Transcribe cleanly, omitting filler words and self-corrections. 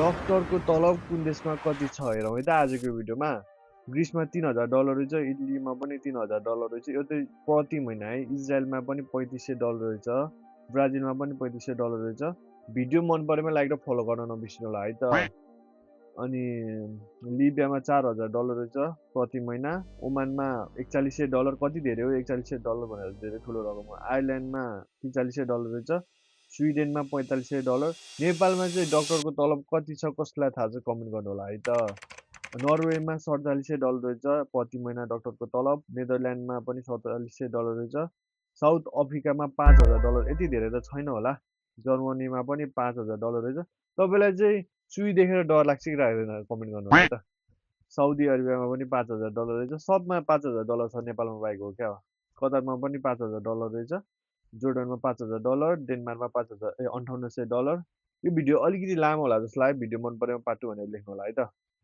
डक्टरको तलब कुन देशमा कति छ हेरौँ है त आजको भिडियोमा। ग्रिसमा $3000 रहेछ, इटलीमा पनि $3000 रहेछ, यो चाहिँ प्रति महिना है। इजरायलमा पनि $3500 रहेछ, ब्राजिलमा पनि $3500 रहेछ। भिडियो मन परेमा लाइक र फलो गर्न नबिर्सिनु होला है त। अनि लिबियामा $4000 रहेछ प्रति महिना, ओमानमा $4100, कति धेरै हो $4100 भनेर धेरै ठुलो रकम हो। आयरल्यान्डमा $4300 रहेछ, स्विडेनमा $4500। नेपालमा चाहिँ डक्टरको तलब कति छ कसलाई थाहा छ कमेन्ट गर्नु होला है त। नर्वेमा $4700 रहेछ प्रति महिना डक्टरको तलब, नेदरल्यान्डमा पनि $4700 रहेछ, साउथ अफ्रिकामा $5000, यति धेरै त छैन होला। जर्मनीमा पनि $5000 रहेछ। तपाईँलाई चाहिँ सुई देखेर डर लाग्छ कि लाग्दैन कमेन्ट गर्नु होला है त। साउदी अरेबियामा पनि $5000 रहेछ, सबमा $5000 छ नेपालमा बाहेक हो क्या। कतारमा पनि $5000 रहेछ, जोर्डनमा $5000, डेनमार्कमा $5800। यो भिडियो अलिकति लामो होला जस्तो लाग्यो, भिडियो मन परेमा पार्ट 2 भनेर लेख्नु होला है त।